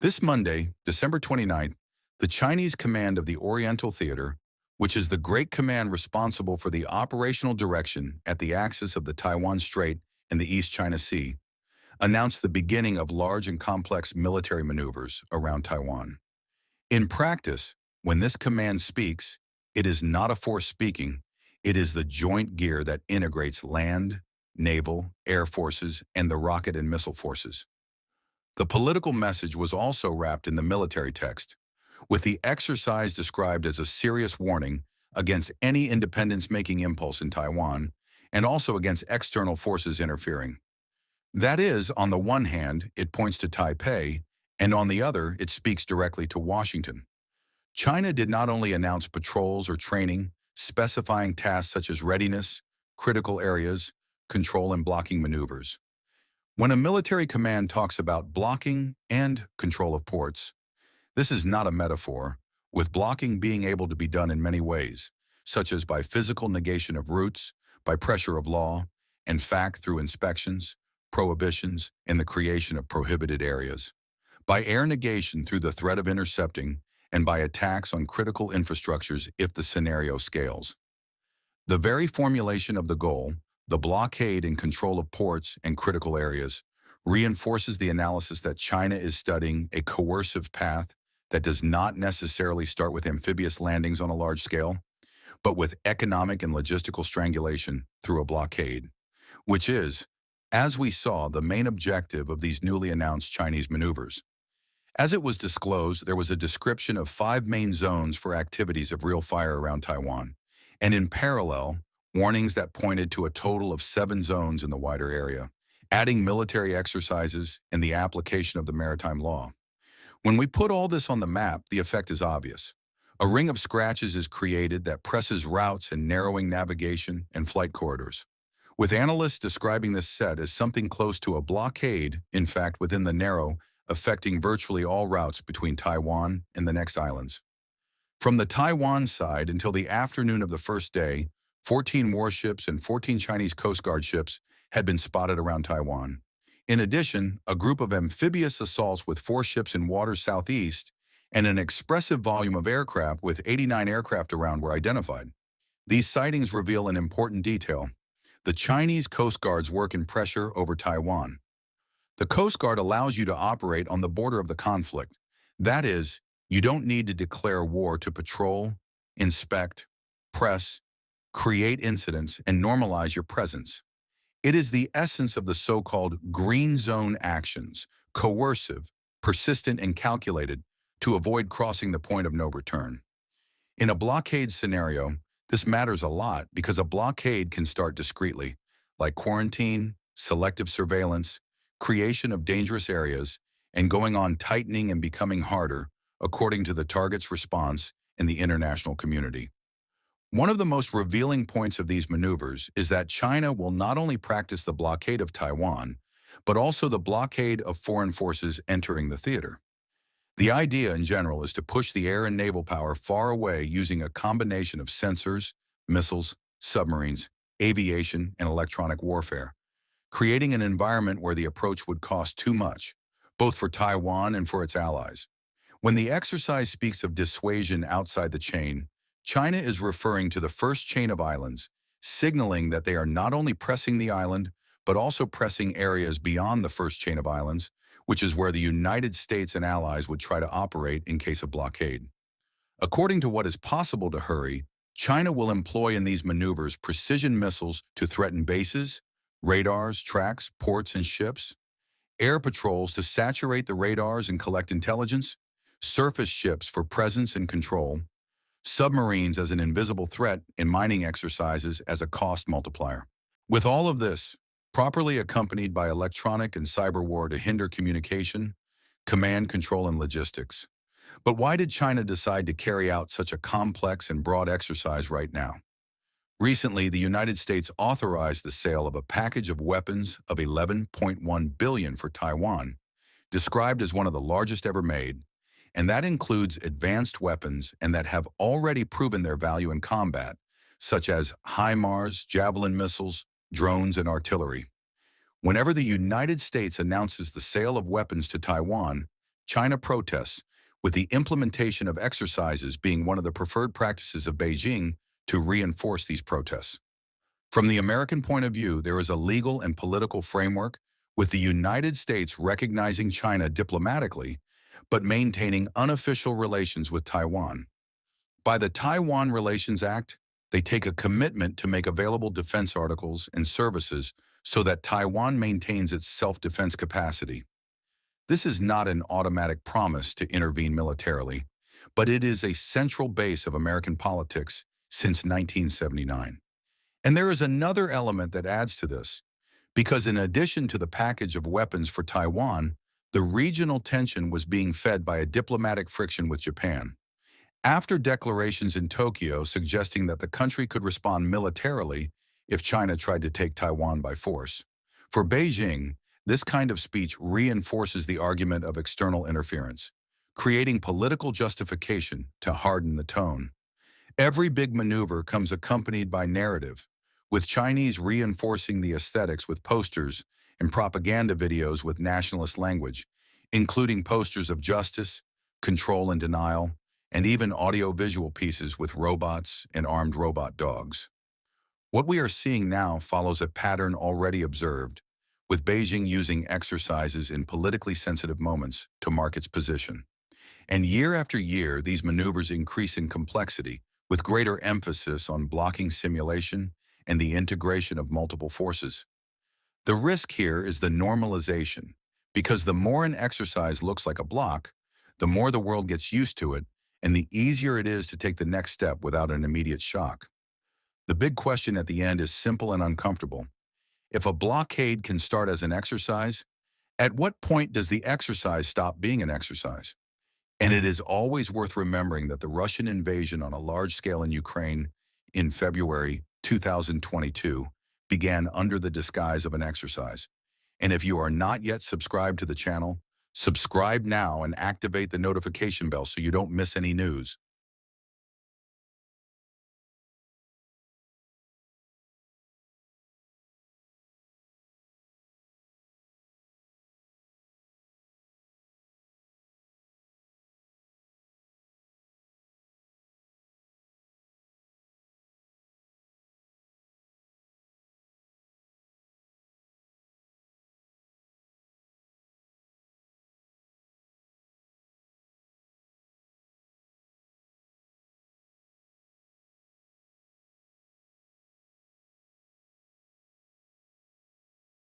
This Monday, December 29th, the Chinese command of the Oriental Theater, which is the Great Command responsible for the operational direction at the axis of the Taiwan Strait and the East China Sea, announced the beginning of large and complex military maneuvers around Taiwan. In practice, when this command speaks, it is not a force speaking, it is the joint gear that integrates land, naval, air forces, and the rocket and missile forces. The political message was also wrapped in the military text, with the exercise described as a serious warning against any independence-making impulse in Taiwan, and also against external forces interfering. That is, on the one hand, it points to Taipei, and on the other, it speaks directly to Washington. China did not only announce patrols or training, specifying tasks such as readiness, critical areas, control and blocking maneuvers. When a military command talks about blocking and control of ports, this is not a metaphor, with blocking being able to be done in many ways, such as by physical negation of routes, by pressure of law, and fact through inspections, prohibitions, and the creation of prohibited areas, by air negation through the threat of intercepting, and by attacks on critical infrastructures if the scenario scales. The very formulation of the goal, the blockade and control of ports and critical areas, reinforces the analysis that China is studying a coercive path that does not necessarily start with amphibious landings on a large scale, but with economic and logistical strangulation through a blockade, which is, as we saw, the main objective of these newly announced Chinese maneuvers. As it was disclosed, there was a description of 5 main zones for activities of real fire around Taiwan, and in parallel, warnings that pointed to a total of 7 zones in the wider area, adding military exercises and the application of the maritime law. When we put all this on the map, the effect is obvious. A ring of scratches is created that presses routes and narrowing navigation and flight corridors, with analysts describing this set as something close to a blockade, in fact within the narrow, affecting virtually all routes between Taiwan and the next islands. From the Taiwan side until the afternoon of the first day, 14 warships and 14 Chinese Coast Guard ships had been spotted around Taiwan. In addition, a group of amphibious assaults with 4 ships in waters southeast and an expressive volume of aircraft with 89 aircraft around were identified. These sightings reveal an important detail. The Chinese Coast Guard's work in pressure over Taiwan. The Coast Guard allows you to operate on the border of the conflict. That is, you don't need to declare war to patrol, inspect, press, create incidents, and normalize your presence. It is the essence of the so-called green zone actions, coercive, persistent, and calculated to avoid crossing the point of no return. In a blockade scenario, this matters a lot because a blockade can start discreetly, like quarantine, selective surveillance, creation of dangerous areas, and going on tightening and becoming harder, according to the target's response in the international community. One of the most revealing points of these maneuvers is that China will not only practice the blockade of Taiwan, but also the blockade of foreign forces entering the theater. The idea in general is to push the air and naval power far away using a combination of sensors, missiles, submarines, aviation, and electronic warfare, creating an environment where the approach would cost too much, both for Taiwan and for its allies. When the exercise speaks of dissuasion outside the chain, China is referring to the first chain of islands, signaling that they are not only pressing the island, but also pressing areas beyond the first chain of islands, which is where the United States and allies would try to operate in case of blockade. According to what is possible to hurry, China will employ in these maneuvers precision missiles to threaten bases, radars, tracks, ports, and ships, air patrols to saturate the radars and collect intelligence, surface ships for presence and control, submarines as an invisible threat in mining exercises as a cost multiplier. With all of this, properly accompanied by electronic and cyber war to hinder communication, command, control, and logistics. But why did China decide to carry out such a complex and broad exercise right now? Recently, the United States authorized the sale of a package of weapons of $11.1 billion for Taiwan, described as one of the largest ever made, and that includes advanced weapons and that have already proven their value in combat, such as HIMARS, Javelin missiles, drones, and artillery. Whenever the United States announces the sale of weapons to Taiwan, China protests, with the implementation of exercises being one of the preferred practices of Beijing to reinforce these protests. From the American point of view, there is a legal and political framework, with the United States recognizing China diplomatically, but maintaining unofficial relations with Taiwan. By the Taiwan Relations Act, they take a commitment to make available defense articles and services so that Taiwan maintains its self-defense capacity. This is not an automatic promise to intervene militarily, but it is a central base of American politics since 1979. And there is another element that adds to this, because in addition to the package of weapons for Taiwan, the regional tension was being fed by a diplomatic friction with Japan. After declarations in Tokyo suggesting that the country could respond militarily if China tried to take Taiwan by force. For Beijing, this kind of speech reinforces the argument of external interference, creating political justification to harden the tone. Every big maneuver comes accompanied by narrative, with Chinese reinforcing the aesthetics with posters and propaganda videos with nationalist language, including posters of justice, control and denial, and even audio-visual pieces with robots and armed robot dogs. What we are seeing now follows a pattern already observed, with Beijing using exercises in politically sensitive moments to mark its position. And year after year, these maneuvers increase in complexity, with greater emphasis on blocking simulation and the integration of multiple forces. The risk here is the normalization, because the more an exercise looks like a block, the more the world gets used to it, and the easier it is to take the next step without an immediate shock. The big question at the end is simple and uncomfortable. If a blockade can start as an exercise, at what point does the exercise stop being an exercise? And it is always worth remembering that the Russian invasion on a large scale in Ukraine in February 2022 began under the disguise of an exercise. And if you are not yet subscribed to the channel, subscribe now and activate the notification bell so you don't miss any news.